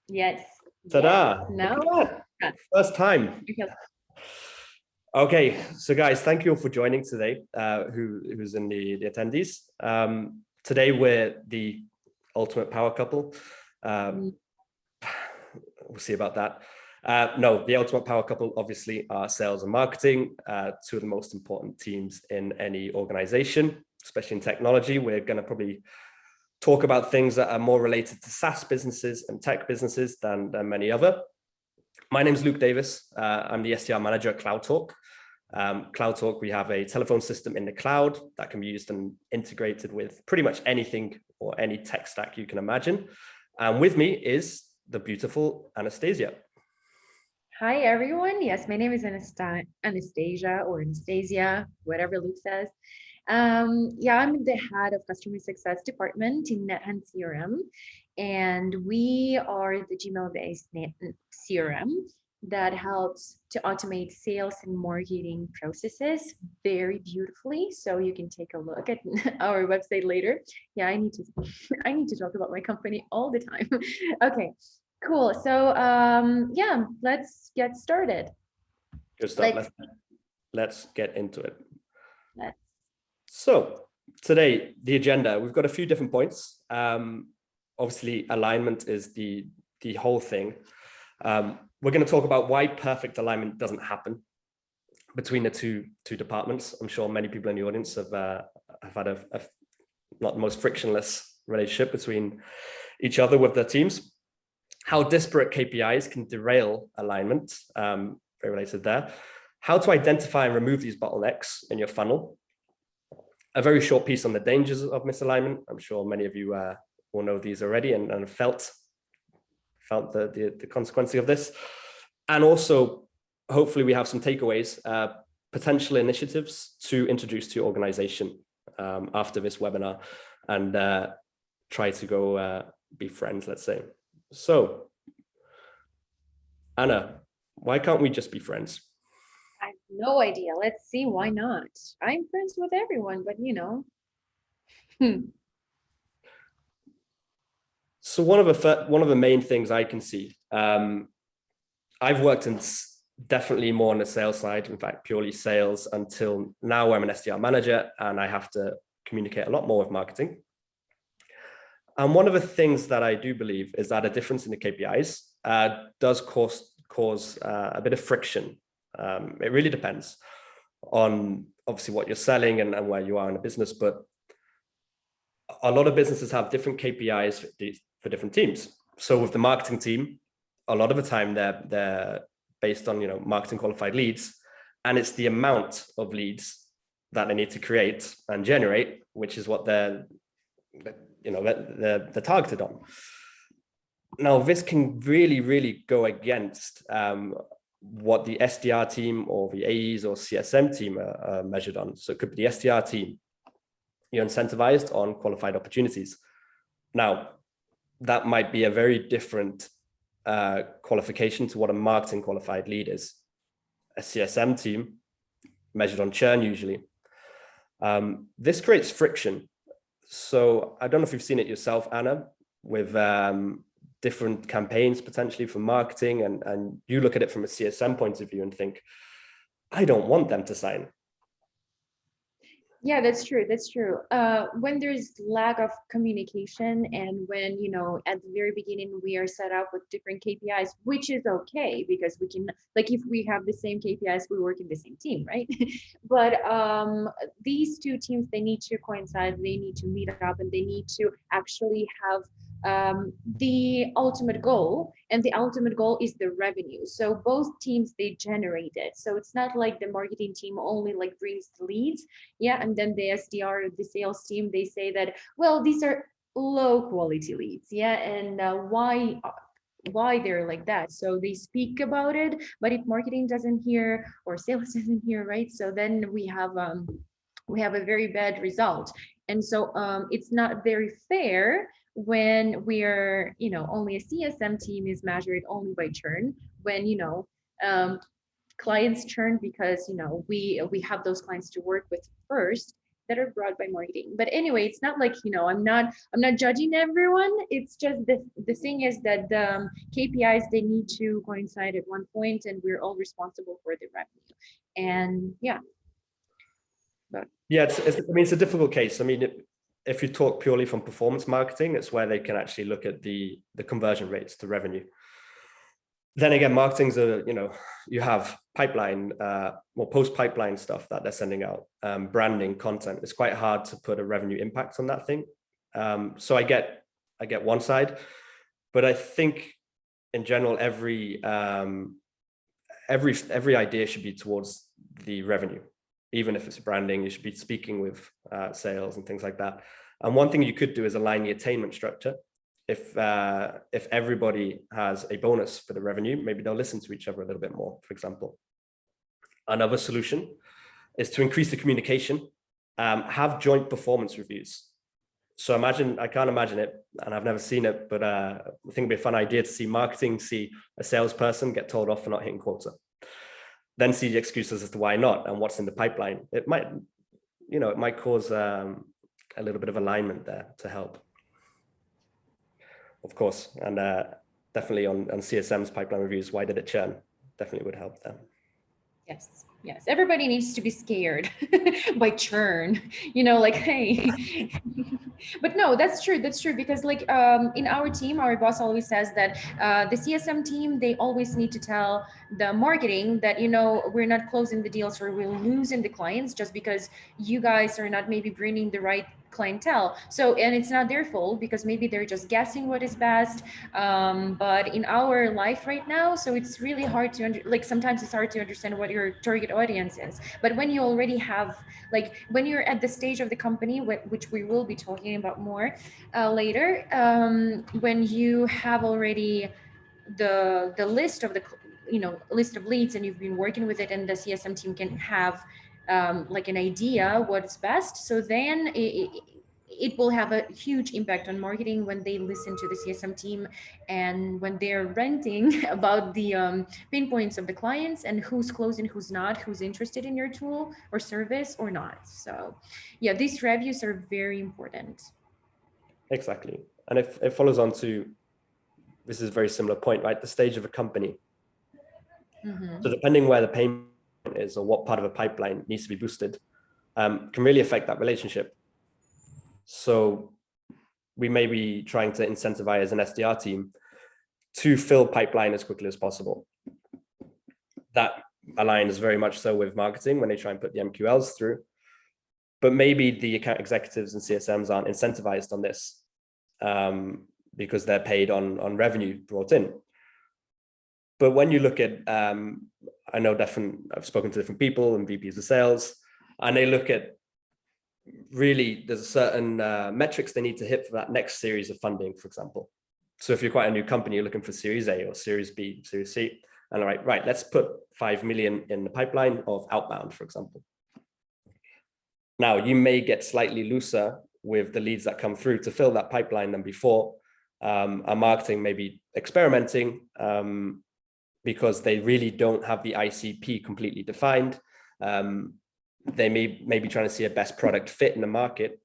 Yes. Ta-da! No. Look at that. First time. Okay, so guys, thank you all for joining today, who's in the attendees. Today we're the ultimate power couple. We'll see about that. No, the ultimate power couple obviously are sales and marketing, two of the most important teams in any organization, especially in technology. We're going to probably talk about things that are more related to SaaS businesses and tech businesses than many other. My name is Luke Davis. I'm the SDR manager at CloudTalk. CloudTalk, we have a telephone system in the cloud that can be used and integrated with pretty much anything or any tech stack you can imagine. And with me is the beautiful Anastasia. Hi, everyone. Yes, my name is Anastasia or Anastasia, whatever Luke says. Yeah, I'm the head of customer success department in NetHand CRM, and we are the Gmail-based CRM that helps to automate sales and marketing processes very beautifully. So you can take a look at our website later. Yeah, I need to talk about my company all the time. Okay, cool. So yeah, let's get started. Good stuff. Let's get into it. So today, the agenda, we've got a few different points. Obviously, alignment is the whole thing. We're going to talk about why perfect alignment doesn't happen between the two departments. I'm sure many people in the audience have had a not the most frictionless relationship between each other with their teams. How disparate KPIs can derail alignment, very related there. How to identify and remove these bottlenecks in your funnel. A very short piece on the dangers of misalignment. I'm sure many of you will know these already and felt the consequences of this. And also, hopefully we have some takeaways, potential initiatives to introduce to your organization after this webinar and try to go be friends, let's say. So, Anna, why can't we just be friends? I have no idea. Let's see, why not? I'm friends with everyone, but you know. So one of the main things I can see, I've worked in definitely more on the sales side, in fact, purely sales until now I'm an SDR manager and I have to communicate a lot more with marketing. And one of the things that I do believe is that a difference in the KPIs does cause a bit of friction. It really depends on obviously what you're selling and where you are in the business, but a lot of businesses have different KPIs for different teams. So with the marketing team, a lot of the time they're based on marketing qualified leads, and it's the amount of leads that they need to create and generate, which is what they're targeted on. Now, this can really go against what the SDR team or the AEs or CSM team are measured on. So it could be the SDR team. You're incentivized on qualified opportunities. Now, that might be a very different qualification to what a marketing qualified lead is. A CSM team measured on churn usually. This creates friction. So I don't know if you've seen it yourself, Anna, with different campaigns potentially for marketing, and you look at it from a CSM point of view and think, I don't want them to sign. Yeah, that's true. That's true. When there's lack of communication and when, at the very beginning, we are set up with different KPIs, which is okay because we can, like, if we have the same KPIs, we work in the same team, right? But these two teams, they need to coincide, they need to meet up, and they need to actually have the ultimate goal, and the ultimate goal is the revenue. So both teams, they generate it. So it's not like the marketing team only like brings the leads, yeah, and then the SDR, the sales team, they say that, well, these are low quality leads, yeah, and why they're like that. So they speak about it, but if marketing doesn't hear or sales doesn't hear, right, so then we have a very bad result. And so it's not very fair when we're, only a CSM team is measured only by churn, when, clients churn because, we have those clients to work with first. that are brought by marketing. But anyway, it's not like, I'm not judging everyone. It's just the thing is that the KPIs, they need to coincide at one point, and we're all responsible for the revenue. And yeah. But yeah, it's a difficult case. I mean, if you talk purely from performance marketing, it's where they can actually look at the conversion rates to revenue. Then again, marketing's you have pipeline, or post-pipeline stuff that they're sending out, branding, content. It's quite hard to put a revenue impact on that thing. So I get one side, but I think in general, every idea should be towards the revenue. Even if it's branding, you should be speaking with sales and things like that. And one thing you could do is align the attainment structure. If everybody has a bonus for the revenue, maybe they'll listen to each other a little bit more, for example. Another solution is to increase the communication, have joint performance reviews. So I can't imagine it, and I've never seen it, but I think it'd be a fun idea to see marketing, see a salesperson get told off for not hitting quota. Then see the excuses as to why not and what's in the pipeline. It might cause a little bit of alignment there to help. Of course, and definitely on CSM's pipeline reviews, why did it churn? Definitely would help them. Yes. Everybody needs to be scared by churn, like, hey. But no, that's true. Because like in our team, our boss always says that the CSM team, they always need to tell the marketing that, we're not closing the deals or we're losing the clients just because you guys are not maybe bringing the right clientele. So, and it's not their fault because maybe they're just guessing what is best. But in our life right now, so it's really hard to sometimes it's hard to understand what your target audience is. But when you already have, like, when you're at the stage of the company, which we will be talking about more later, when you have already the list of the list of leads and you've been working with it, and the CSM team can have like an idea what's best, so then it will have a huge impact on marketing when they listen to the CSM team and when they're ranting about the pain points of the clients and who's closing, who's not, who's interested in your tool or service or not. So yeah, these reviews are very important. Exactly. And it follows on to, this is a very similar point, right? The stage of a company. So depending where the pain point is or what part of a pipeline needs to be boosted, can really affect that relationship. So we may be trying to incentivize an SDR team to fill pipeline as quickly as possible. That aligns very much so with marketing when they try and put the MQLs through. But maybe the account executives and CSMs aren't incentivized on this because they're paid on revenue brought in. But when you look at, I've spoken to different people and VPs of sales, and they look at really, there's certain metrics they need to hit for that next series of funding, for example. So if you're quite a new company, you're looking for Series A or Series B, Series C, and right, let's put 5 million in the pipeline of outbound, for example. Now, you may get slightly looser with the leads that come through to fill that pipeline than before. Our marketing may be experimenting because they really don't have the ICP completely defined. They may be trying to see a best product fit in the market.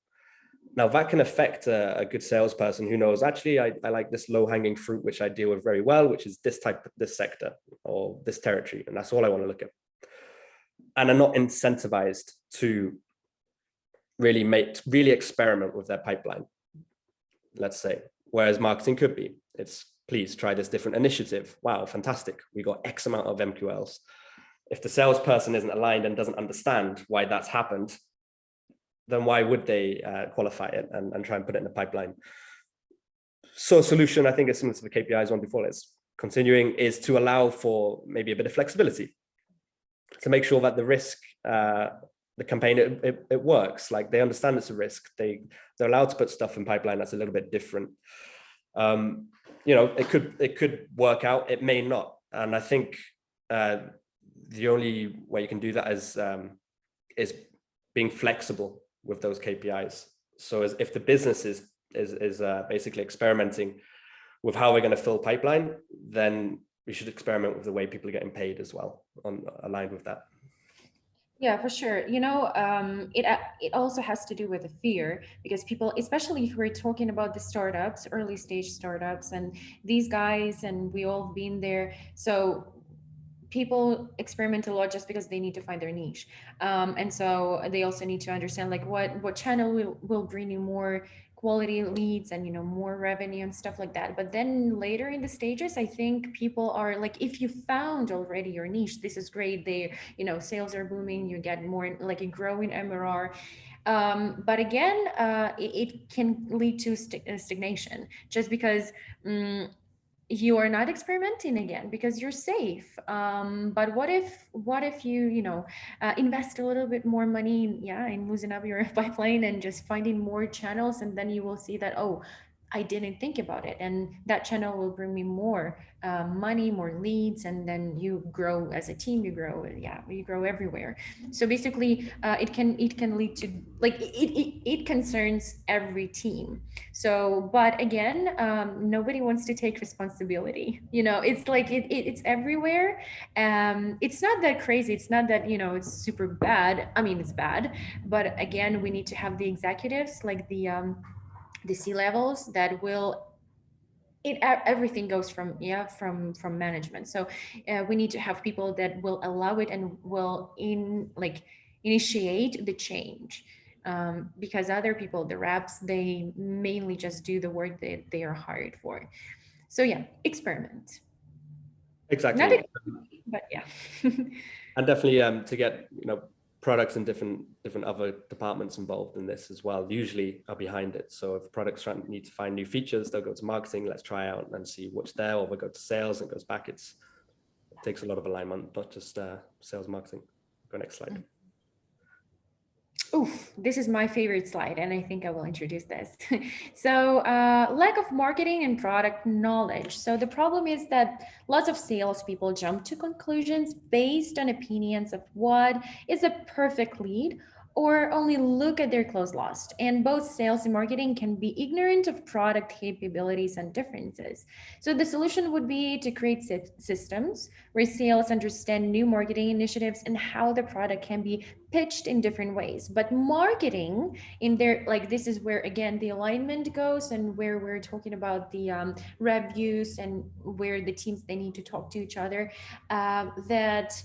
Now that can affect a good salesperson who knows, actually, I like this low-hanging fruit, which I deal with very well, which is this sector or this territory. And that's all I want to look at. And are not incentivized to really experiment with their pipeline, let's say. Whereas marketing could be, it's, please try this different initiative. Wow, fantastic. We got X amount of MQLs. If the salesperson isn't aligned and doesn't understand why that's happened, then why would they qualify it and try and put it in the pipeline? So a solution, I think, is similar to the KPIs one before, is continuing, is to allow for maybe a bit of flexibility to make sure that the risk, the campaign, it works. Like, they understand it's a risk. They're allowed to put stuff in pipeline that's a little bit different. It could work out, it may not. And I think the only way you can do that is being flexible with those KPIs. So as if the business is basically experimenting with how we're going to fill pipeline, then we should experiment with the way people are getting paid as well, aligned with that. Yeah, for sure. It also has to do with the fear because people, especially if we're talking about the startups, early stage startups, and these guys, and we all been there. So people experiment a lot just because they need to find their niche, and so they also need to understand like what channel will bring you more quality leads and more revenue and stuff like that. But then later in the stages, I think people are like, if you found already your niche, this is great. They, sales are booming, you get more like a growing MRR. But again, it can lead to stagnation just because um, you are not experimenting again because you're safe. But what if you invest a little bit more money, yeah, in losing up your pipeline and just finding more channels, and then you will see that, oh, I didn't think about it, and that channel will bring me more money, more leads, and then you grow as a team, you grow, yeah, you grow everywhere. So basically, it can lead to, like, it concerns every team. So, but again, nobody wants to take responsibility. It's like it's everywhere. It's not that crazy. It's not that it's super bad. I mean, it's bad, but again, we need to have the executives, like the C levels, that will, everything goes from, yeah, from management. So we need to have people that will allow it and will initiate the change, because other people, the reps, they mainly just do the work that they are hired for. So yeah, experiment, not Exactly. ex- but yeah. And definitely to get products and different other departments involved in this as well usually are behind it. So if products need to find new features, they'll go to marketing, let's try out and see what's there, or they'll go to sales and goes back. It takes a lot of alignment, not just sales, marketing. Go next slide. Oof, this is my favorite slide, and I think I will introduce this. So, lack of marketing and product knowledge. So, the problem is that lots of salespeople jump to conclusions based on opinions of what is a perfect lead, or only look at their close lost. And both sales and marketing can be ignorant of product capabilities and differences. So, the solution would be to create systems where sales understand new marketing initiatives and how the product can be pitched in different ways. But marketing, in there, like, this is where again the alignment goes, and where we're talking about the reviews, and where the teams, they need to talk to each other, that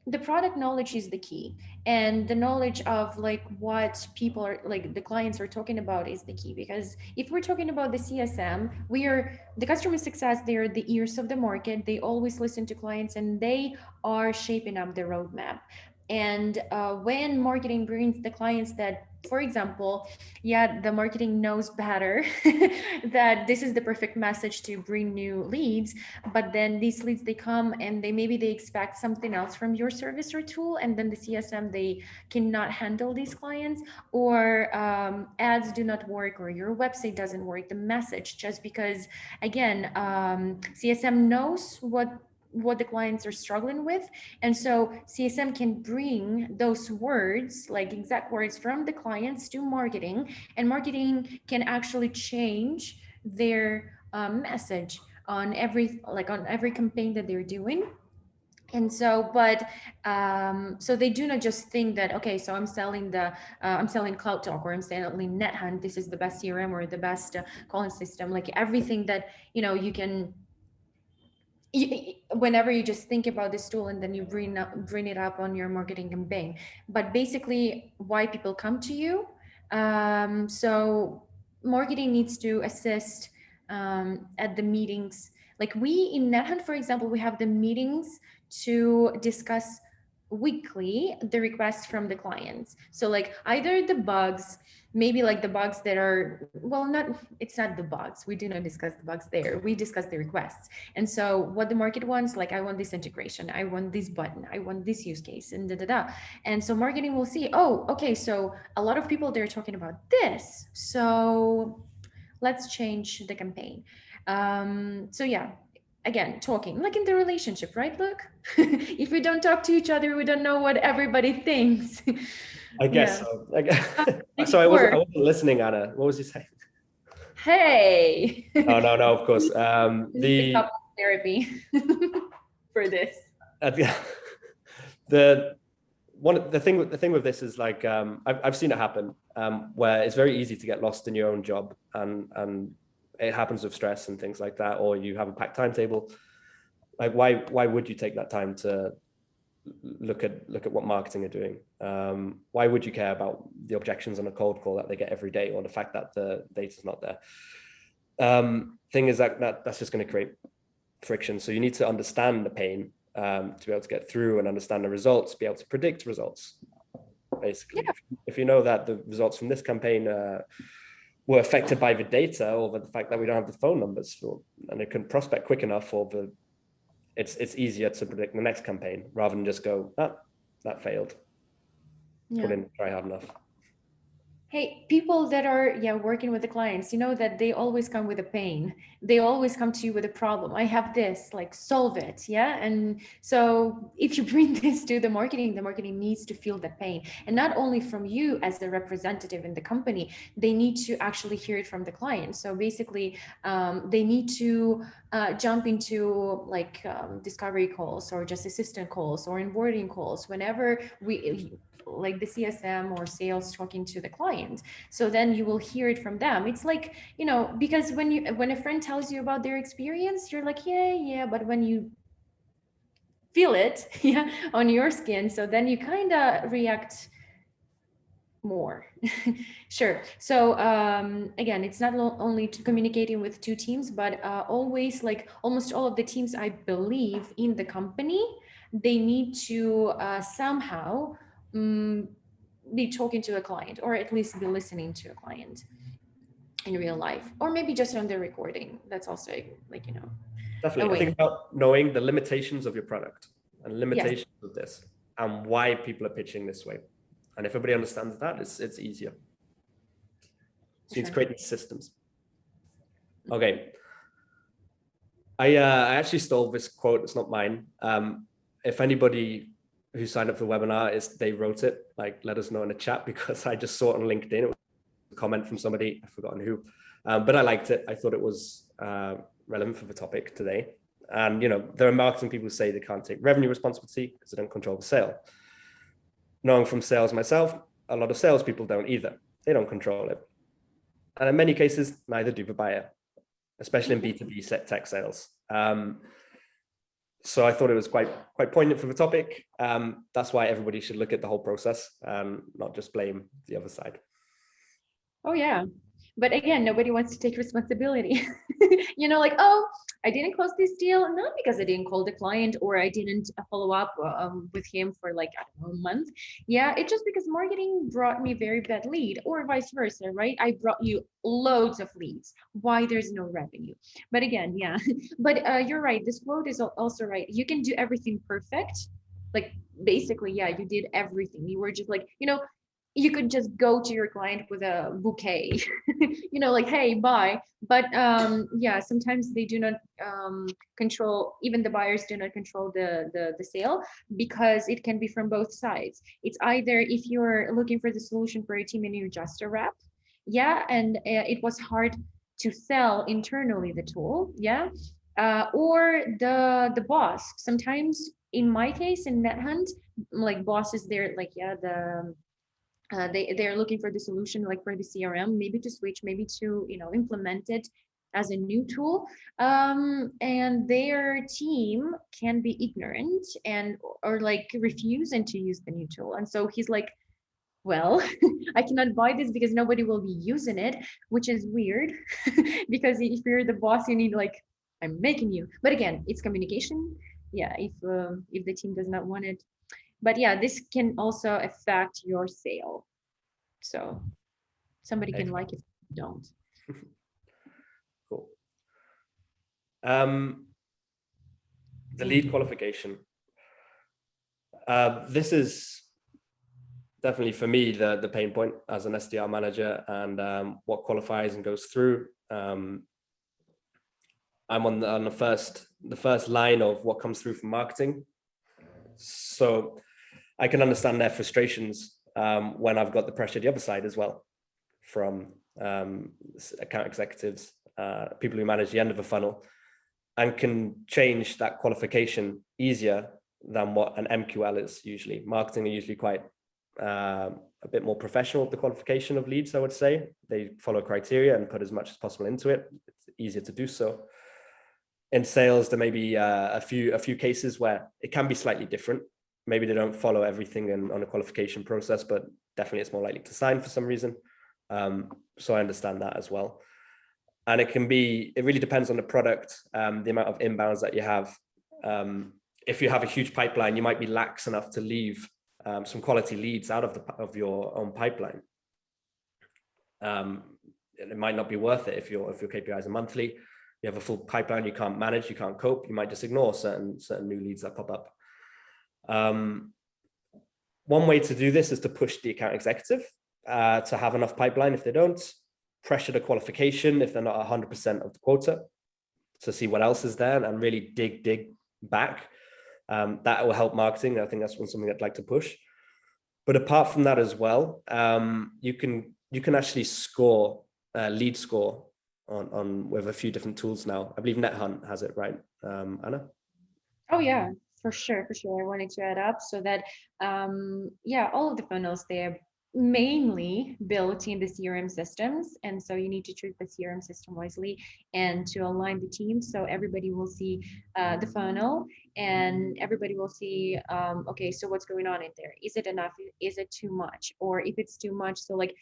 the product knowledge is the key, and the knowledge of like what people are, like, the clients are talking about, is the key. Because if we're talking about the CSM, we are the customer success, they are the ears of the market, they always listen to clients, and they are shaping up the roadmap. And when marketing brings the clients that, for example, yeah, the marketing knows better that this is the perfect message to bring new leads, but then these leads, they come and they expect something else from your service or tool, and then the CSM, they cannot handle these clients, or ads do not work, or your website doesn't work, the message, just because again, CSM knows what the clients are struggling with. And so CSM can bring those words, like exact words from the clients, to marketing, and marketing can actually change their message on every campaign that they're doing. And so, but so they do not just think that, okay, so I'm selling Cloud Talk, or I'm selling NetHunt, this is the best CRM or the best calling system, like everything that you can, whenever you just think about this tool, and then you bring it up on your marketing campaign. But basically, why people come to you, so marketing needs to assist at the meetings. Like, we in NetHunt, for example, we have the meetings to discuss weekly the requests from the clients. So like either the bugs, maybe like the bugs that are, well, not, it's not the bugs, we do not discuss the bugs there, we discuss the requests. And so what the market wants, like, I want this integration, I want this button, I want this use case, and da da da. And so marketing will see, oh, okay, so a lot of people, they're talking about this, so let's change the campaign. So yeah, again, talking, like in the relationship, right? Look, if we don't talk to each other, we don't know what everybody thinks. I guess Yeah, so. make it Sorry, I work. wasn't listening, Anna. What was you saying? Hey. Oh, no, no, of course. We need the couple therapy for this. Uh, the, the the thing with this is like, I've seen it happen, where it's very easy to get lost in your own job, and it happens with stress and things like that, or you have a packed timetable. Like, why would you take that time to look at what marketing are doing? Why would you care about the objections on a cold call that they get every day, or the fact that the data's not there? Thing is that's just going to create friction. So you need to understand the pain, to be able to get through and understand the results, be able to predict results. Basically, if you know that the results from this campaign were affected by the data, or the fact that we don't have the phone numbers for, and it can prospect quick enough, or it's easier to predict the next campaign rather than just go, that failed. Couldn't try hard enough. Hey, people that are working with the clients, you know that they always come with a pain. They always come to you with a problem. I have this, like, solve it. Yeah. And so if you bring this to the marketing needs to feel the pain. And not only from you as the representative in the company, they need to actually hear it from the client. So basically, they need to jump into like discovery calls, or just assistant calls, or onboarding calls whenever like the CSM or sales talking to the client. So then you will hear it from them. It's like, because when a friend tells you about their experience, you're like, yeah, but when you feel it on your skin, so then you kind of react more. Sure. So again, it's not only communicating with two teams, but always, like almost all of the teams, I believe, in the company, they need to somehow be talking to a client, or at least be listening to a client in real life, or maybe just on the recording. That's also like, Definitely. I think about knowing the limitations of your product and limitations of this, and why people are pitching this way. And if everybody understands that, it's easier. So you need to create these systems. Okay. I actually stole this quote. It's not mine. If anybody who signed up for the webinar they wrote it, like, let us know in the chat, because I just saw it on LinkedIn. It was a comment from somebody, I've forgotten who, but I liked it. I thought it was relevant for the topic today. And there are marketing people who say they can't take revenue responsibility because they don't control the sale. Knowing from sales myself, a lot of salespeople don't either. They don't control it. And in many cases, neither do the buyer, especially in B2B tech sales. So I thought it was quite poignant for the topic. That's why everybody should look at the whole process and not just blame the other side. Oh yeah. But again, nobody wants to take responsibility. Like, oh, I didn't close this deal, not because I didn't call the client, or I didn't follow up with him for like, I don't know, a month. Yeah, it's just because marketing brought me very bad lead, or vice versa, right? I brought you loads of leads. Why there's no revenue? But again, but you're right. This quote is also right. You can do everything perfect. Like, basically, you did everything. You were just like, you could just go to your client with a bouquet, like, hey, bye. But sometimes they do not control, even the buyers do not control the sale, because it can be from both sides. It's either if you're looking for the solution for a team and you're just a rep, and it was hard to sell internally the tool, or the boss. Sometimes, in my case, in NetHunt, like, bosses, they're like, they're looking for the solution, like for the CRM, maybe to switch, maybe to implement it as a new tool, and their team can be ignorant or like refusing to use the new tool. And so he's like, well, I cannot buy this because nobody will be using it, which is weird. Because if you're the boss, you need, like, I'm making you. But again, it's communication. If the team does not want it. But this can also affect your sale. So somebody can like it, don't. Cool. The lead qualification. This is definitely for me the pain point as an SDR manager, and what qualifies and goes through. I'm on the first line of what comes through from marketing, so I can understand their frustrations when I've got the pressure the other side as well, from account executives, people who manage the end of a funnel, and can change that qualification easier than what an MQL is usually. Marketing are usually quite a bit more professional with the qualification of leads, I would say. They follow criteria and put as much as possible into it. It's easier to do so. In sales, there may be a few cases where it can be slightly different. Maybe they don't follow everything on a qualification process, but definitely it's more likely to sign for some reason. So I understand that as well. And it really depends on the product, the amount of inbounds that you have. If you have a huge pipeline, you might be lax enough to leave some quality leads out of your own pipeline. It might not be worth it if your KPIs are monthly. You have a full pipeline you can't manage, you can't cope. You might just ignore certain new leads that pop up. One way to do this is to push the account executive to have enough pipeline. If they don't, pressure the qualification if they're not 100% of the quota, to see what else is there and really dig back. That will help marketing. I think that's something I'd like to push. But apart from that as well, you can actually score lead score on with a few different tools now. I believe NetHunt has it, right, Anna? Oh yeah, for sure. I wanted to add up so that yeah, all of the funnels, they're mainly built in the CRM systems, and so you need to choose the CRM system wisely and to align the team so everybody will see the funnel and everybody will see okay, so what's going on in there? Is it enough? Is it too much? Or if it's too much, so like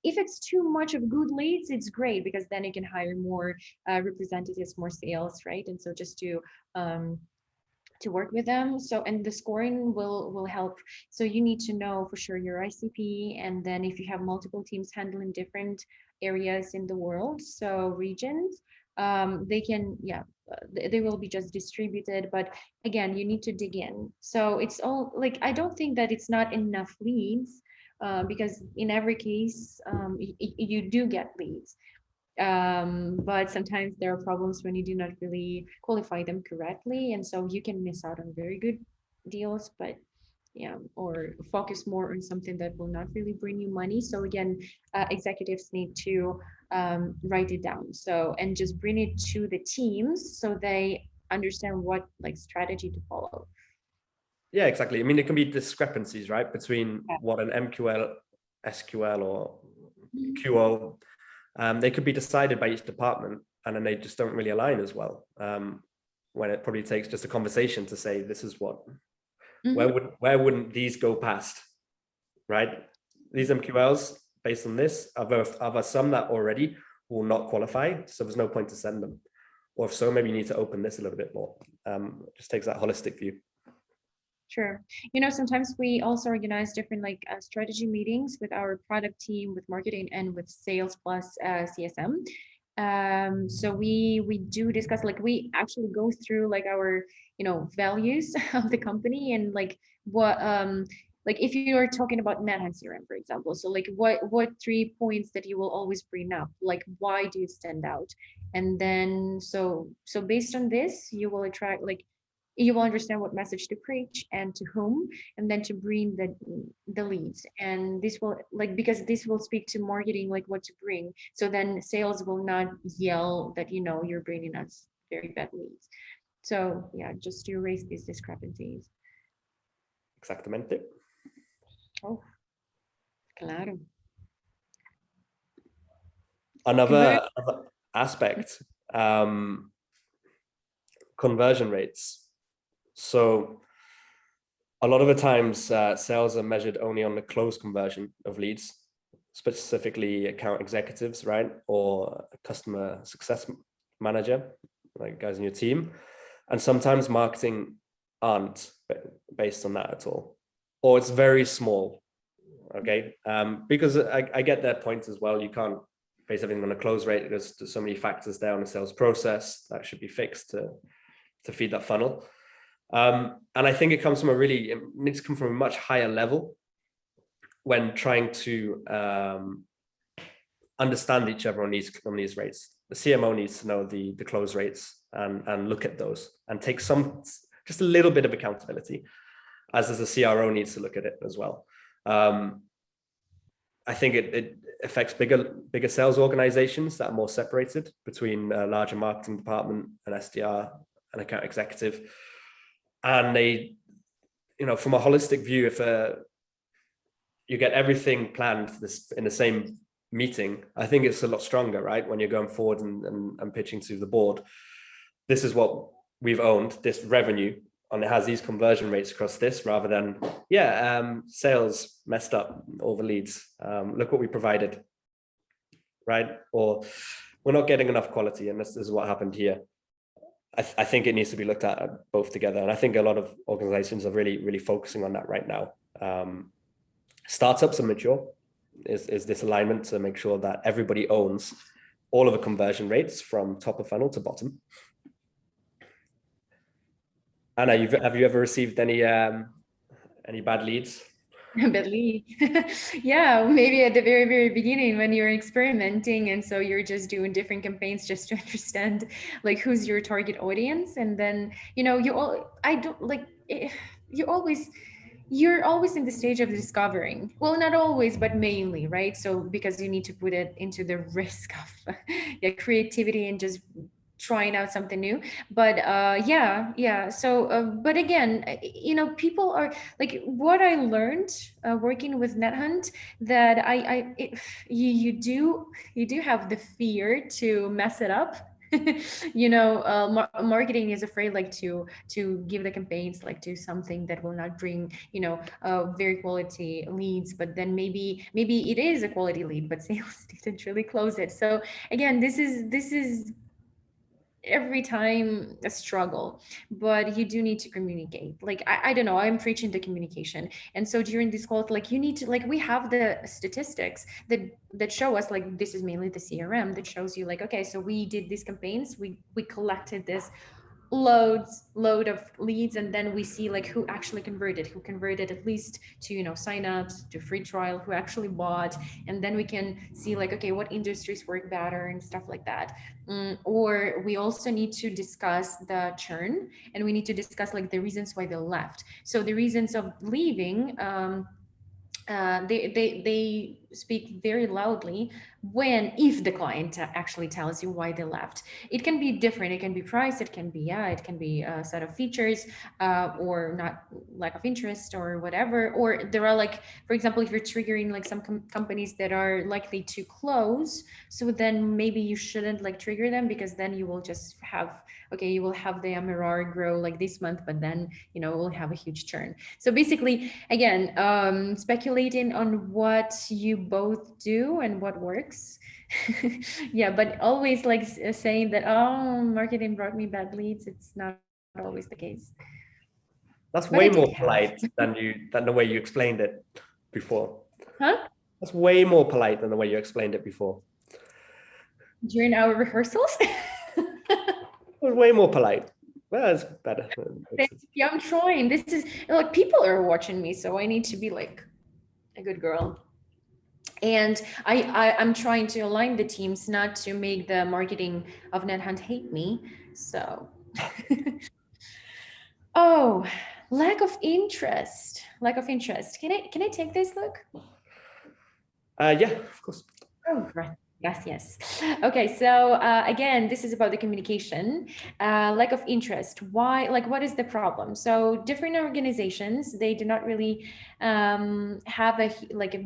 if it's too much of good leads, it's great because then you can hire more representatives, more sales, right? And so just to work with them. So, and the scoring will help. So you need to know for sure your ICP, and then if you have multiple teams handling different areas in the world, so regions, they can, yeah, they will be just distributed. But again, you need to dig in. So it's all like, I don't think that it's not enough leads, because in every case, you do get leads. But sometimes there are problems when you do not really qualify them correctly, and so you can miss out on very good deals. But yeah, or focus more on something that will not really bring you money. So again, executives need to write it down, so and just bring it to the teams so they understand what like strategy to follow. Yeah, exactly. I mean, there can be discrepancies, right, between Yeah. what an MQL, SQL, or QO, they could be decided by each department, and then they just don't really align as well. When it probably takes just a conversation to say, this is what, where wouldn't these go past, right? These MQLs, based on this, are there some that already will not qualify, so there's no point to send them. Or if so, maybe you need to open this a little bit more. Just takes that holistic view. Sure. You know, sometimes we also organize different like strategy meetings with our product team, with marketing, and with sales plus CSM. So we do discuss, like we actually go through like our, you know, values of the company, and like what like if you're talking about NetHunt CRM, for example, so like what 3 points that you will always bring up, like why do you stand out? And then so based on this, you will attract like you will understand what message to preach and to whom, and then to bring the leads. And this will like, because this will speak to marketing like what to bring, so then sales will not yell that, you know, you're bringing us very bad leads. So yeah, just to erase these discrepancies. Exactamente. Oh, claro. Another aspect, conversion rates. So a lot of the times sales are measured only on the close conversion of leads, specifically account executives, right? Or a customer success manager, like guys in your team. And sometimes marketing aren't based on that at all, or it's very small. Okay. Because I get that point as well. You can't base everything on a close rate. There's so many factors there on the sales process that should be fixed to feed that funnel. And I think it needs to come from a much higher level when trying to understand each other on these rates. The CMO needs to know the close rates and look at those and take just a little bit of accountability, as does the CRO needs to look at it as well. I think it affects bigger sales organizations that are more separated between a larger marketing department, an SDR, an account executive. And from a holistic view, if you get everything planned in the same meeting, I think it's a lot stronger, right? When you're going forward and pitching to the board, this is what we've owned, this revenue, and it has these conversion rates across this, rather than, sales messed up all the leads. Look what we provided, right? Or we're not getting enough quality, and this is what happened here. I think it needs to be looked at both together. And I think a lot of organizations are really, really focusing on that right now. Startups are mature, is this alignment to make sure that everybody owns all of the conversion rates from top of funnel to bottom. Anna, have you ever received any bad leads? Badly. Yeah, maybe at the very, very beginning when you're experimenting, and so you're just doing different campaigns just to understand like who's your target audience, and then you're always in the stage of discovering. Well, not always, but mainly, right? So because you need to put it into the risk of creativity and just trying out something new. But so but again, people are like, what I learned working with NetHunt, that you do have the fear to mess it up. Marketing is afraid like to give the campaigns like to something that will not bring very quality leads, but then maybe it is a quality lead, but sales didn't really close it. So again, this is every time a struggle, but you do need to communicate. Like I don't know, I'm preaching the communication. And so during this call, like you need to, like, we have the statistics that show us, like, this is mainly the CRM that shows you like, okay, so we did these campaigns, we collected this load of leads, and then we see like who actually converted at least to signups, to free trial, who actually bought. And then we can see like, okay, what industries work better and stuff like that. Or we also need to discuss the churn, and we need to discuss like the reasons why they left. So the reasons of leaving, they speak very loudly when, if the client actually tells you why they left. It can be different, it can be price, it can be a set of features, or not, lack of interest or whatever. Or there are like, for example, if you're triggering like some companies that are likely to close, so then maybe you shouldn't like trigger them, because then you will just have, okay, you will have the MRR grow like this month, but then we'll have a huge churn. So basically, again, speculating on what you both do and what works. Yeah, but always like saying that, oh, marketing brought me bad leads, it's not always the case. That's way more polite than the way you explained it before. Huh? That's way more polite than the way you explained it before. During our rehearsals? It was way more polite. Well, it's better. Yeah, I'm trying. This is like, people are watching me, so I need to be like a good girl. And I'm trying to align the teams, not to make the marketing of NetHunt hate me. So, oh, lack of interest. Can I take this, look? Yeah, of course. Oh, right. Yes. Okay, so again, this is about the communication, lack of interest. Why? Like, what is the problem? So different organizations, they do not really have a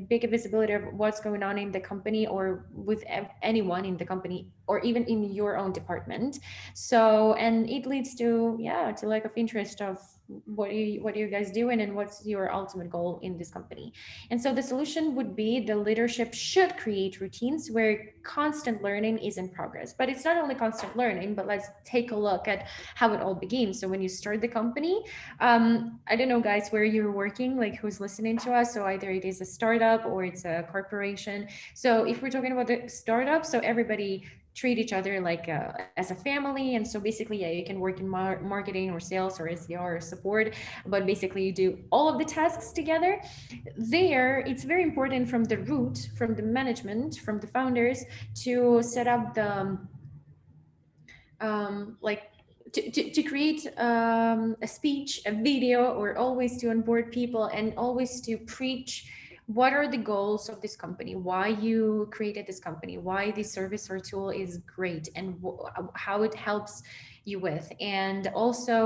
big visibility of what's going on in the company, or with anyone in the company, or even in your own department. So, and it leads to lack of interest of what are you guys doing, and what's your ultimate goal in this company. And so the solution would be, the leadership should create routines where constant learning is in progress. But it's not only constant learning, but let's take a look at how it all begins. So when you start the company, I don't know, guys, where you're working, like who's listening to us. So either it is a startup or it's a corporation. So if we're talking about the startup, so everybody treat each other like as a family. And so basically, you can work in marketing or sales or SDR or support, but basically you do all of the tasks together. There, it's very important from the root, from the management, from the founders, to set up the to create a speech, a video, or always to onboard people, and always to preach what are the goals of this company, why you created this company, why this service or tool is great, and how it helps you with, and also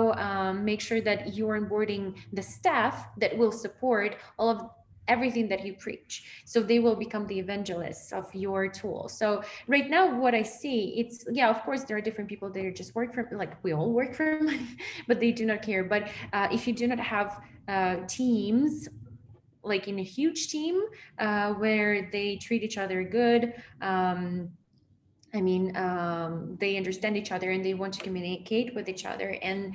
make sure that you're onboarding the staff that will support all of everything that you preach, so they will become the evangelists of your tool. So right now what I see, it's, yeah, of course there are different people that are just work for, like we all work for money, but they do not care. But if you do not have teams, like in a huge team, where they treat each other good, they understand each other and they want to communicate with each other, and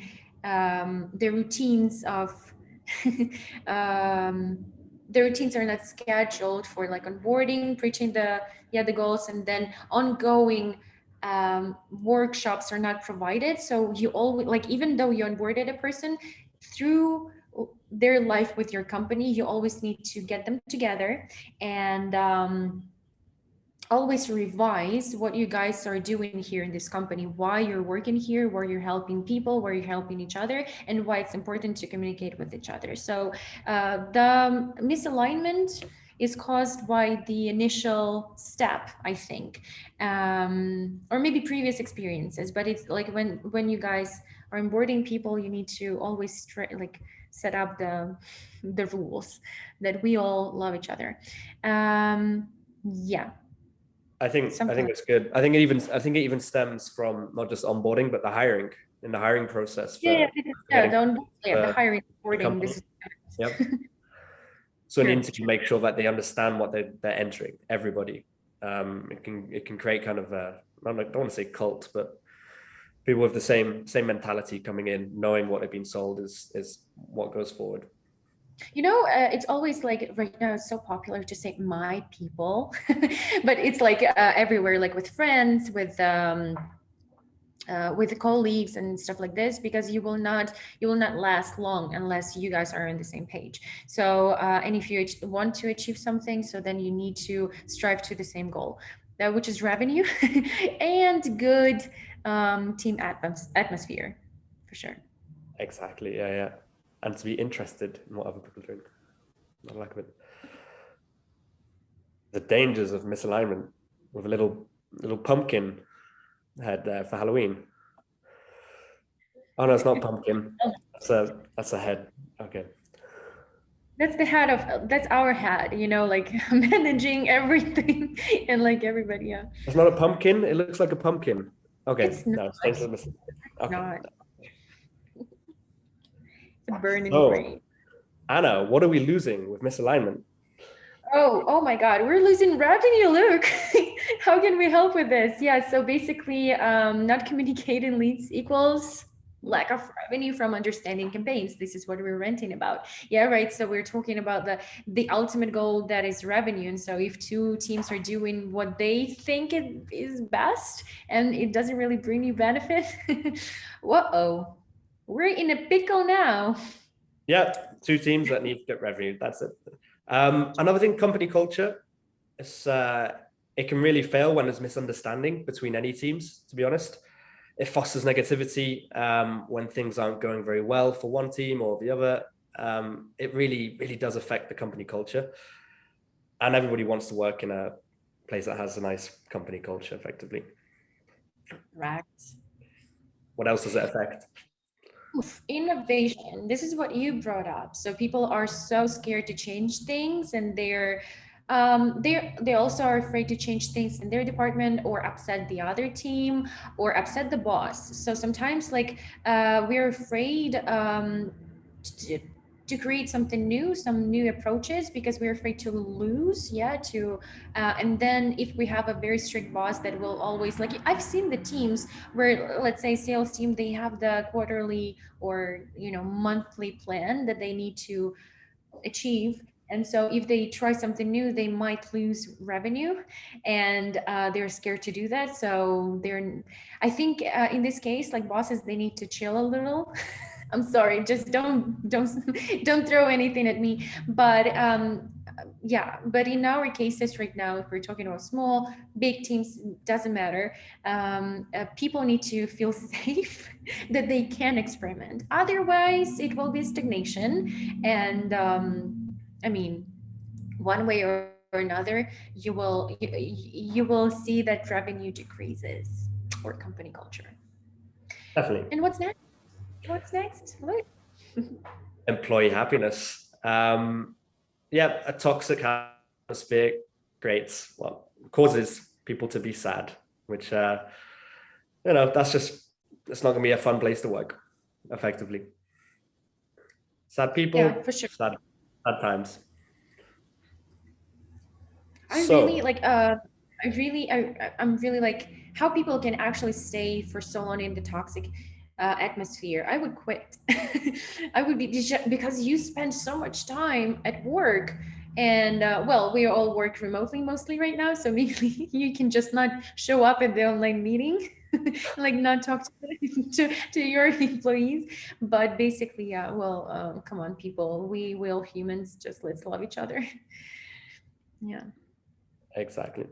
the routines of um, the routines are not scheduled for like onboarding, preaching the goals, and then ongoing workshops are not provided. So you always, like, even though you onboarded a person through their life with your company, you always need to get them together and always revise what you guys are doing here in this company, why you're working here, where you're helping people, where you're helping each other, and why it's important to communicate with each other. So the misalignment is caused by the initial step, I think, or maybe previous experiences. But it's like when you guys are onboarding people, you need to always like set up the rules that we all love each other. Yeah, I think something. it's good. I think it even stems from not just onboarding, but the hiring, in the hiring process Yeah, for yeah, getting the hiring the reporting. company. This is Yep. So an true. interview, make sure that they understand what they're entering. Everybody. It can create kind of a, I don't want to say cult, but people with the same mentality coming in, knowing what they've been sold is what goes forward. You know, it's always like right now it's so popular to say my people, but it's like everywhere, like with the colleagues and stuff like this, because you will not last long unless you guys are on the same page. So and if you want to achieve something, so then you need to strive to the same goal, which is revenue and good team atmosphere, for sure. Exactly. Yeah, yeah. And to be interested in what other people are doing. I like it. The dangers of misalignment with a little pumpkin head there for Halloween. Oh no, it's not pumpkin. That's a head. Okay. That's the head of, that's our head, like managing everything and like everybody. Yeah, It's not a pumpkin. It looks like a pumpkin. Okay. it's not. No, it's dangerous of mis. Okay. Not. It's a burning So brain. Anna, what are we losing with misalignment? Oh my God, we're losing revenue. Look, how can we help with this? Yeah, so basically, not communicating leads equals lack of revenue from understanding campaigns. This is what we're ranting about. Yeah, right. So we're talking about the ultimate goal, that is revenue. And so if two teams are doing what they think it is best and it doesn't really bring you benefit, whoa, we're in a pickle now. Yeah, two teams that need to get revenue. That's it. Another thing, company culture. It's it can really fail when there's misunderstanding between any teams. To be honest, it fosters negativity when things aren't going very well for one team or the other. It really does affect the company culture, and everybody wants to work in a place that has a nice company culture. Effectively, Right. what else does it affect? Oof, innovation. This is what you brought up. So people are so scared to change things, and they also are afraid to change things in their department or upset the other team or upset the boss. So sometimes, like, we're afraid to, to create something new, some new approaches, because we're afraid to lose. Yeah, to and then if we have a very strict boss that will always, like, I've seen the teams where, let's say, sales team, they have the quarterly or monthly plan that they need to achieve. And so if they try something new, they might lose revenue, and they're scared to do that. So I think in this case, like, bosses, they need to chill a little. I'm sorry, just don't don't throw anything at me. But yeah, but in our cases right now, if we're talking about small, big teams, doesn't matter. People need to feel safe that they can experiment. Otherwise, it will be stagnation. And I mean, one way or another, you will see that revenue decreases, or company culture. Definitely. And what's next? What's next? Look. Employee happiness. Yeah, a toxic atmosphere creates, well, causes people to be sad, which, it's not going to be a fun place to work effectively. Sad Yeah, people, for sure. sad times. I really So, like I'm really like how people can actually stay for so long in the toxic atmosphere. I would quit. I would be because you spend so much time at work, and well, we all work remotely mostly right now, so maybe you can just not show up at the online meeting, like not talk to your employees. But basically, yeah. Well, come on, people. We will humans just let's love each other. Yeah. exactly.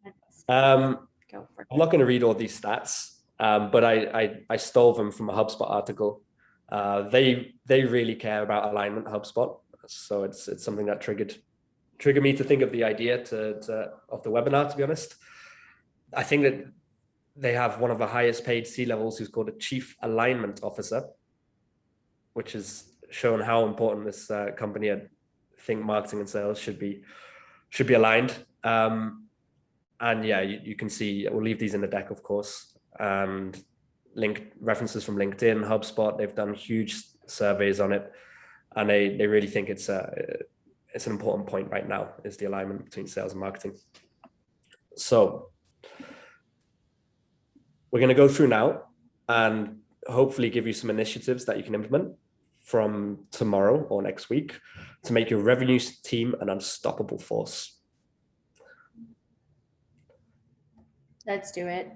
Let's go for I'm not going to read all these stats, but I stole them from a HubSpot article. They really care about alignment, HubSpot. So it's something that triggered me to think of the idea of the webinar. To be honest, I think that they have one of the highest paid C-levels who's called a chief alignment officer, which has shown how important this company, I think, marketing and sales should be aligned. And yeah, you can see, we'll leave these in the deck, of course, and link references from LinkedIn, HubSpot. They've done huge surveys on it, and they really think it's an important point right now, is the alignment between sales and marketing. So we're going to go through now and hopefully give you some initiatives that you can implement from tomorrow or next week to make your revenue team an unstoppable force. Let's do it.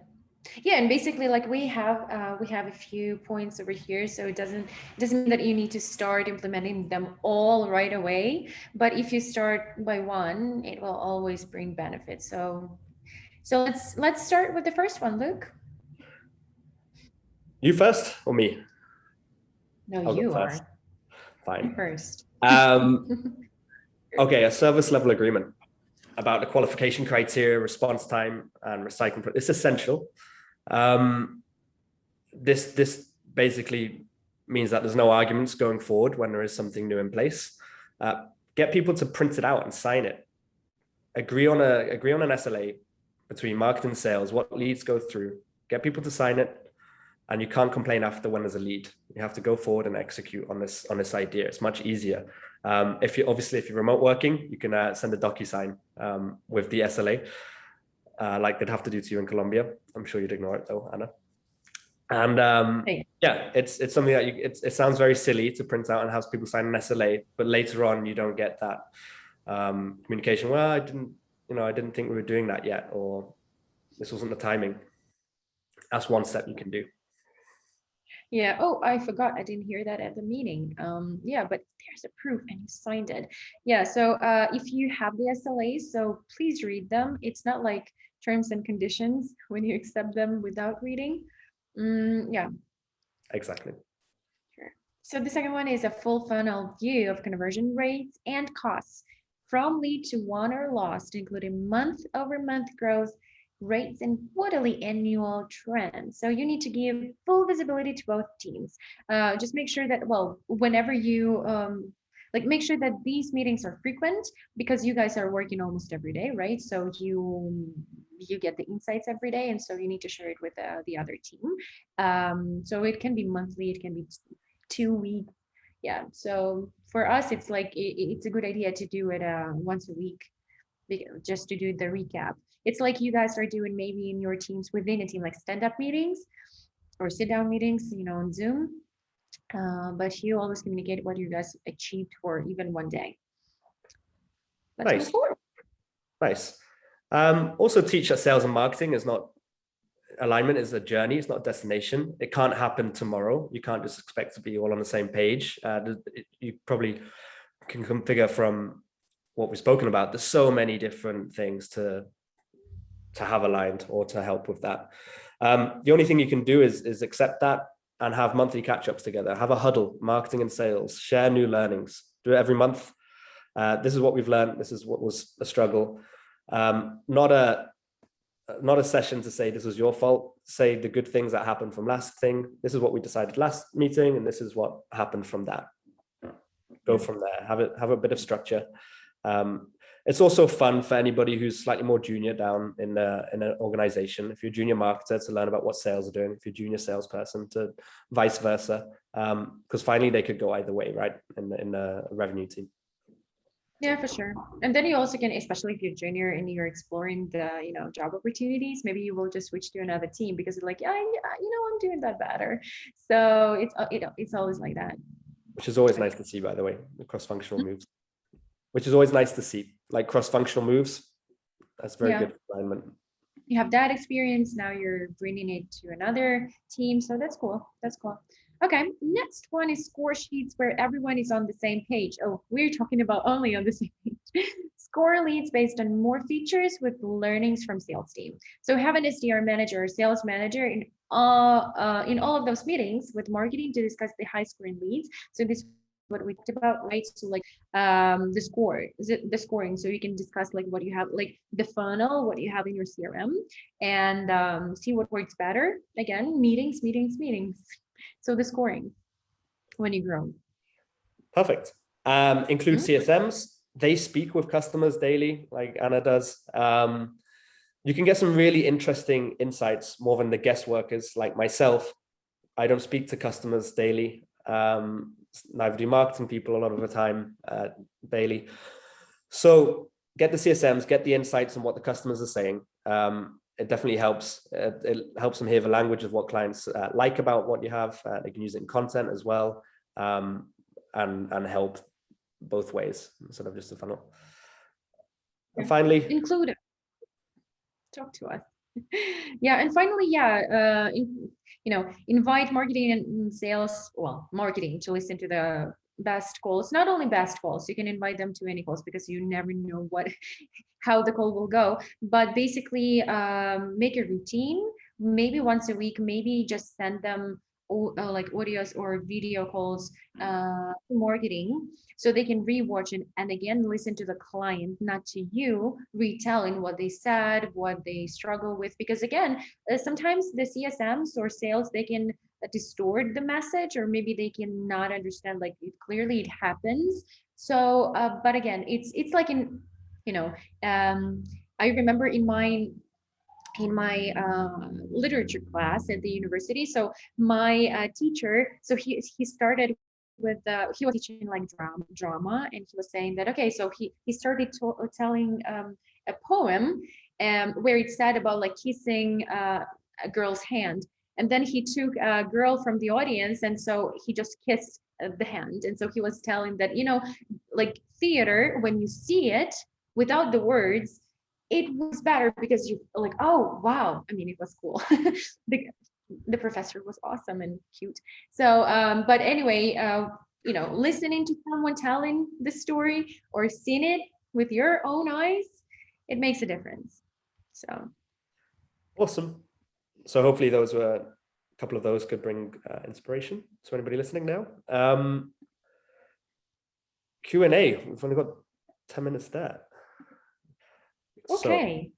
Yeah, and basically, like we have a few points over here, so it doesn't mean that you need to start implementing them all right away. But if you start by one, it will always bring benefits. So let's start with the first one, Luke. You first or me? No, I'll go you first. are. Fine. You first. Okay, a service level agreement about the qualification criteria, response time, and recycling. It's essential. This basically means that there's no arguments going forward when there is something new in place. Get people to print it out and sign it. Agree on an SLA between marketing and sales, what leads go through. Get people to sign it, and you can't complain after when there's a lead. You have to go forward and execute on this idea. It's much easier. If you're remote working, you can send a DocuSign with the SLA, like they'd have to do to you in Colombia. I'm sure you'd ignore it though, Anna. And yeah, it's something that it sounds very silly to print out and have people sign an SLA, but later on you don't get that communication. Well, I didn't think we were doing that yet, or this wasn't the timing. That's one step you can do. Yeah. Oh, I forgot. I didn't hear that at the meeting. Yeah, but there's a proof and you signed it. Yeah. So if you have the SLAs, so please read them. It's not like terms and conditions when you accept them without reading. Yeah. Exactly. Sure. So the second one is a full funnel view of conversion rates and costs from lead to won or lost, including month-over-month growth rates and quarterly annual trends. So you need to give full visibility to both teams. Just make sure that, well, whenever you make sure that these meetings are frequent, because you guys are working almost every day, right? So you get the insights every day, and so you need to share it with the other team. So it can be monthly, it can be 2 week. Yeah. So for us, it's like it's a good idea to do it once a week, just to do the recap. It's like you guys are doing maybe in your teams within a team, like stand-up meetings or sit-down meetings, on Zoom. But you always communicate what you guys achieved for even one day. Let's move forward. Nice. Also teach that sales and marketing is not, alignment is a journey, it's not a destination. It can't happen tomorrow. You can't just expect to be all on the same page. You probably can configure from what we've spoken about. There's so many different things to have aligned or to help with that. The only thing you can do is accept that and have monthly catch-ups together. Have a huddle, marketing and sales, share new learnings. Do it every month. This is what we've learned. This is what was a struggle. Not a not a session to say this was your fault. Say the good things that happened from last thing. This is what we decided last meeting, and this is what happened from that. Go from there. Have a bit of structure. It's also fun for anybody who's slightly more junior down in an organization. If you're a junior marketer, to learn about what sales are doing. If you're a junior salesperson, to vice versa, because finally they could go either way, right? In a revenue team. Yeah, for sure. And then you also can, especially if you're junior and you're exploring the, job opportunities, maybe you will just switch to another team because it's like, yeah, I'm doing that better. So it's always like that. Which is always nice to see, by the way, the cross-functional moves. Which is always nice to see, like cross-functional moves. That's very good alignment. You have that experience, now you're bringing it to another team. So that's cool. That's cool. Okay, next one is score sheets where everyone is on the same page. Oh, we're talking about only on the same page. Score leads based on more features with learnings from sales team. So have an SDR manager or sales manager in all of those meetings with marketing to discuss the high scoring leads. So this is what we talked about, right? So like the scoring. So you can discuss like what you have, like the funnel, what you have in your CRM, and see what works better. Again, meetings. So the scoring when you grow. Perfect. Include CSMs. They speak with customers daily, like Anna does. You can get some really interesting insights more than the guest workers like myself. I don't speak to customers daily. Neither do marketing people a lot of the time daily. So get the CSMs, get the insights on what the customers are saying. It definitely helps. It helps them hear the language of what clients like about what you have. They can use it in content as well, and help both ways instead of just a funnel. And finally, include it. Talk to us. Yeah, and finally, invite marketing and sales, marketing to listen to the best calls, not only best calls, you can invite them to any calls because you never know how the call will go, but basically make a routine, maybe once a week, maybe just send them like audios or video calls marketing, so they can rewatch it and again listen to the client, not to you retelling what they said, what they struggle with, because again sometimes the CSMs or sales, they can distort the message, or maybe they can not understand like it clearly, it happens. So but again, it's like in I remember in my literature class at the university. So my teacher, so he started with he was teaching like drama, and he was saying that okay, so he started telling a poem where it said about like kissing a girl's hand, and then he took a girl from the audience, and so he just kissed the hand, and so he was telling that like theater, when you see it without the words, it was better because you like, oh wow, I mean, it was cool. the professor was awesome and cute. So but anyway, listening to someone telling the story or seeing it with your own eyes, it makes a difference. So awesome. So hopefully those were a couple of those could bring inspiration to anybody listening now. Q&A, we've only got 10 minutes there. Okay. So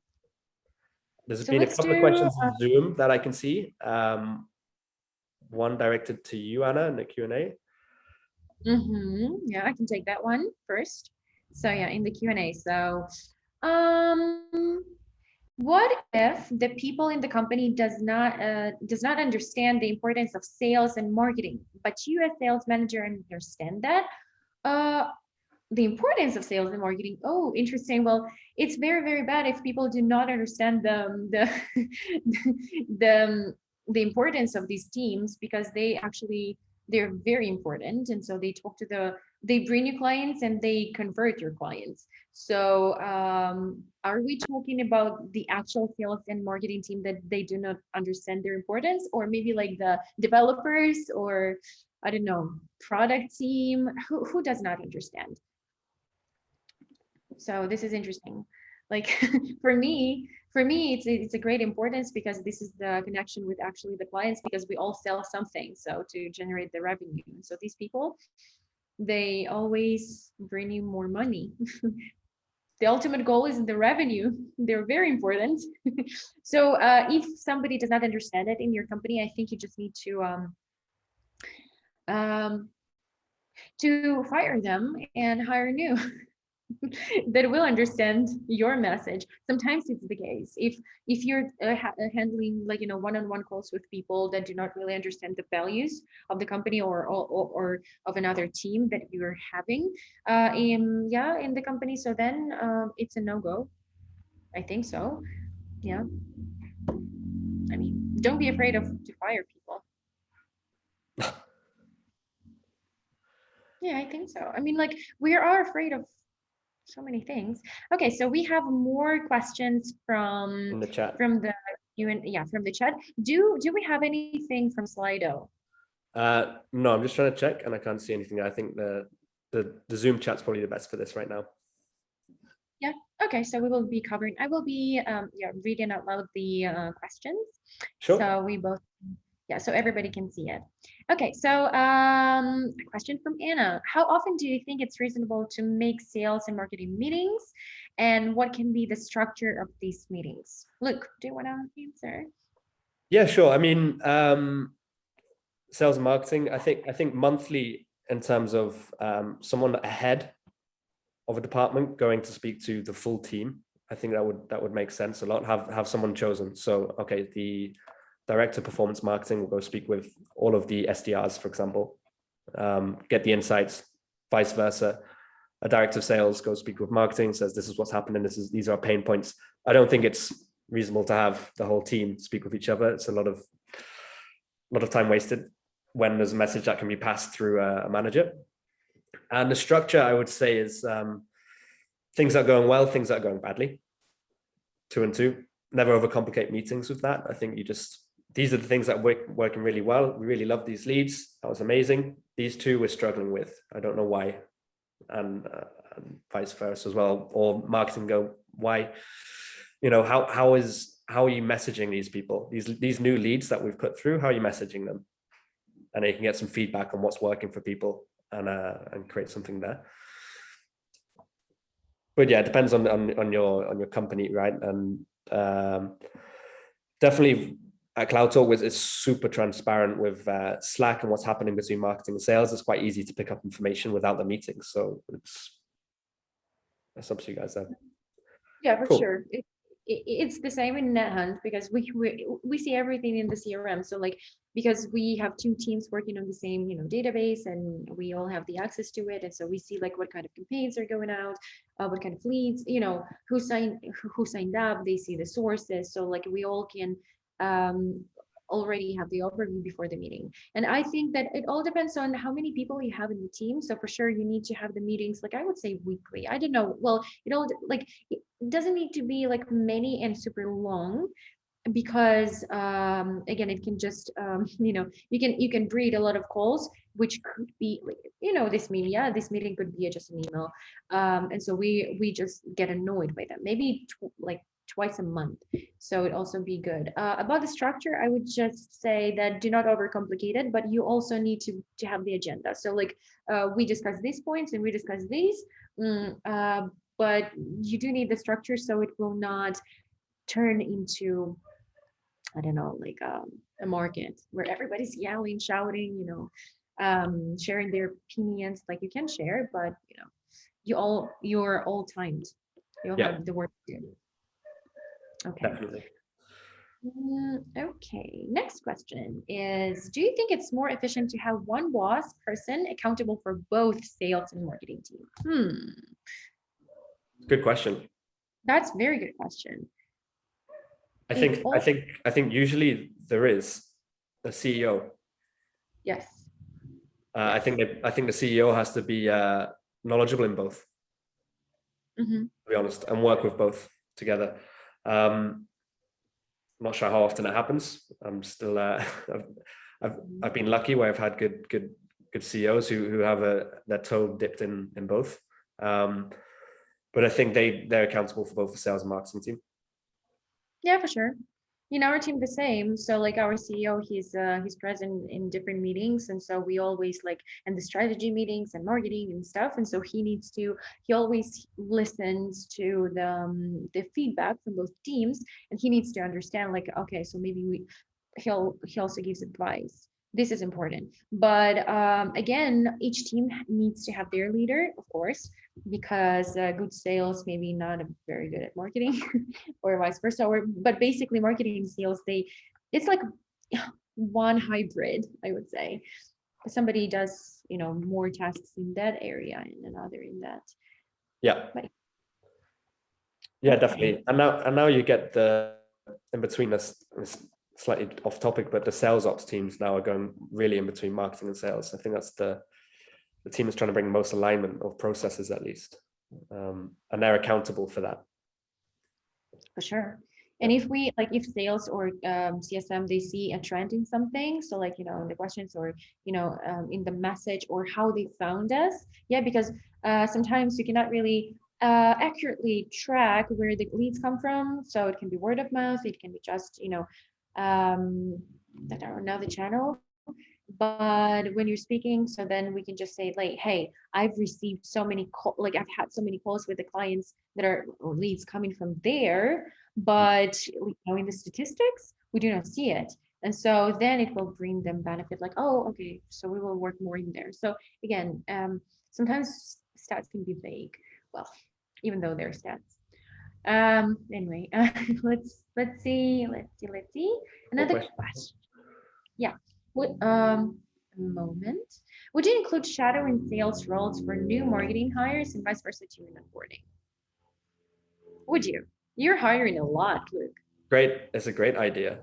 there's been a couple of questions on Zoom that I can see. One directed to you, Anna, in the Q&A. Yeah, I can take that one first. So yeah, in the Q&A. So what if the people in the company does not understand the importance of sales and marketing, but you as sales manager understand that? The importance of sales and marketing. Oh, interesting. Well, it's very, very bad if people do not understand the the importance of these teams, because they're very important, and so they bring you clients and they convert your clients. So are we talking about the actual sales and marketing team that they do not understand their importance, or maybe like the developers, or I don't know, product team, who does not understand? So this is interesting. Like for me, it's a great importance, because this is the connection with actually the clients, because we all sell something, so to generate the revenue. So these people, they always bring you more money. the ultimate goal is the revenue. They're very important. So if somebody does not understand it in your company, I think you just need to fire them and hire new that will understand your message. Sometimes it's the case. If you're handling like one-on-one calls with people that do not really understand the values of the company or of another team that you're having in the company, so then it's a no-go. I think so. Yeah. I mean, don't be afraid to fire people. Yeah, I think so. I mean, like we are afraid of so many things. Okay, so we have more questions In the chat. from the from the chat. Do we have anything from Slido? No, I'm just trying to check and I can't see anything. I think the Zoom chat's probably the best for this right now. Yeah. Okay, so we will be covering. I will be reading out loud the questions. Sure. So we both. Yeah, so everybody can see it. Okay, so a question from Anna. How often do you think it's reasonable to make sales and marketing meetings? And what can be the structure of these meetings? Luke, do you want to answer? Yeah, sure. I mean, sales and marketing, I think monthly in terms of someone ahead of a department going to speak to the full team. I think that would make sense a lot. Have someone chosen. So, okay, the director of performance marketing will go speak with all of the SDRs, for example, get the insights, vice versa. A director of sales goes speak with marketing, says this is what's happening, these are our pain points. I don't think it's reasonable to have the whole team speak with each other. It's a lot of time wasted when there's a message that can be passed through a manager. And the structure, I would say, is things that are going well, things that are going badly. 2 and 2. Never overcomplicate meetings with that. I think these are the things that working really well. We really love these leads. That was amazing. These 2 we're struggling with. I don't know why, and vice versa as well. Or marketing go, why? How are you messaging these people? These new leads that we've put through. How are you messaging them? And you can get some feedback on what's working for people and create something there. But yeah, it depends on your company, right? And definitely at Cloud Talk is super transparent with Slack and what's happening between marketing and sales. It's quite easy to pick up information without the meetings. So that's up to you guys there. Yeah, for sure. It's the same in NetHunt because we see everything in the CRM. So like because we have 2 teams working on the same database and we all have the access to it, and so we see like what kind of campaigns are going out, what kind of leads, who signed up. They see the sources, so like we all can already have the overview before the meeting. And I think that it all depends on how many people you have in the team. So for sure you need to have the meetings, like I would say weekly. I don't know, well, it doesn't need to be like many and super long, because again, it can just you can breed a lot of calls, which could be like this meeting could be just an email, and so we just get annoyed by them, maybe like twice a month. So it also be good. About the structure, I would just say that do not overcomplicate it, but you also need to have the agenda. So like we discuss these points and we discuss these, but you do need the structure so it will not turn into, I don't know, like a market where everybody's yelling, shouting, sharing their opinions. Like you can share, but you're all timed. You'll have the work to do. Okay. Definitely. Okay, next question is, do you think it's more efficient to have one boss person accountable for both sales and marketing team? Good question. That's a very good question. I think usually there is a CEO. Yes. I think the CEO has to be knowledgeable in both. To be honest, and work with both together. I'm not sure how often it happens. I'm still I've been lucky where I've had good CEOs who have their toe dipped in both. But I think they're accountable for both the sales and marketing team. Yeah, for sure. In our team, the same. So like our CEO, he's present in different meetings, and so we always like and the strategy meetings and marketing and stuff. And so he always listens to the feedback from both teams, and he needs to understand like, okay, so maybe he also gives advice. This is important, but again, each team needs to have their leader, of course, because good sales maybe not very good at marketing or vice versa, or but basically marketing and sales, it's like one hybrid, I would say. Somebody does, more tasks in that area and another in that. Yeah. But, Yeah, okay. definitely. And now you get the in between us, slightly off topic, but the sales ops teams now are going really in between marketing and sales. I think that's the team is trying to bring most alignment of processes at least. And they're accountable for that. For sure. And if sales or CSM, they see a trend in something, so like, in the questions or, in the message or how they found us. Yeah, because sometimes you cannot really accurately track where the leads come from. So it can be word of mouth, it can be just, I don't know, the channel. But when you're speaking, so then we can just say like, hey, I've received so many I've had so many calls with the clients that are leads coming from there, but in the statistics, we do not see it. And so then it will bring them benefit like, oh, okay, so we will work more in there. So again, sometimes stats can be vague. Well, even though they're stats. Anyway, let's see. Another question. Yeah. What moment? Would you include shadow in sales roles for new marketing hires and vice versa to onboarding? Would you? You're hiring a lot, Luke. Great. It's a great idea.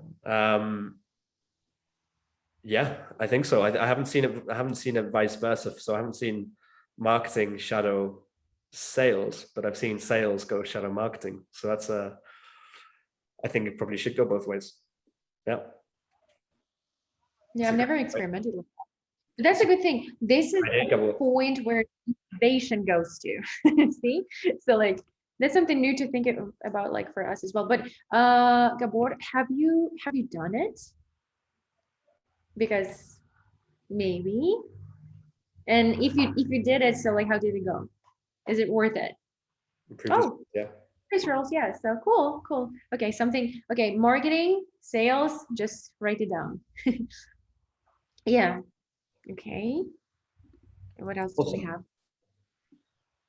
Yeah, I think so. I haven't seen it. I haven't seen it vice versa. So I haven't seen marketing shadow sales, but I've seen sales go shadow marketing. So that's I think it probably should go both ways. Yeah. Yeah, I've never experimented with that. But that's a good thing. This is the point where innovation goes to. See? So like that's something new to think about like for us as well. But Gabor, have you done it? Because maybe. And if you did it, so like how did it go? Is it worth it? Oh, yeah. Previous roles, yeah. So cool. Okay, okay, marketing, sales, just write it down. Yeah. Okay. What else do we have?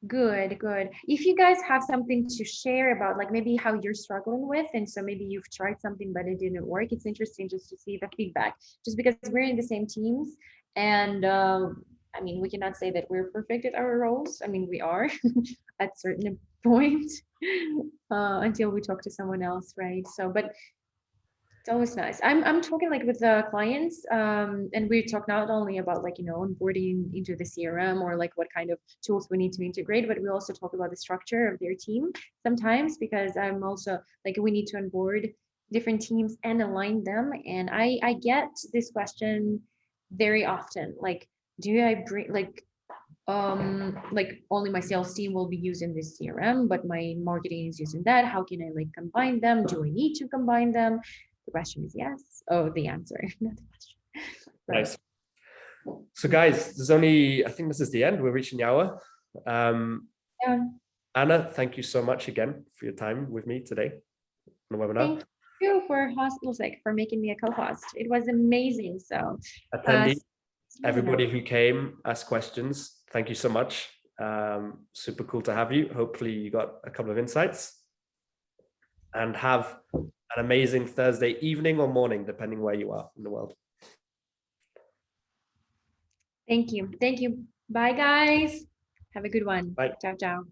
Good. If you guys have something to share about like maybe how you're struggling with, and so maybe you've tried something but it didn't work, it's interesting just to see the feedback, just because we're in the same teams. And I mean, we cannot say that we're perfect at our roles. I mean, we are at certain point until we talk to someone else, right? So, but it's always nice. I'm talking like with the clients, and we talk not only about like onboarding into the CRM or like what kind of tools we need to integrate, but we also talk about the structure of their team sometimes, because I'm also like we need to onboard different teams and align them. And I get this question very often, like, do I bring like only my sales team will be using this CRM, but my marketing is using that. How can I like combine them? Do I need to combine them? The question is yes. Oh, the answer, not the question. Nice. So guys, I think this is the end. We're reaching the hour. Yeah. Anna, thank you so much again for your time with me today on the webinar. Thank you for for making me a co-host. It was amazing. So attendees, everybody who came, asked questions, thank you so much. Super cool to have you. Hopefully you got a couple of insights, and have an amazing Thursday evening or morning, depending where you are in the world. Thank you. Bye, guys. Have a good one. Bye. Ciao.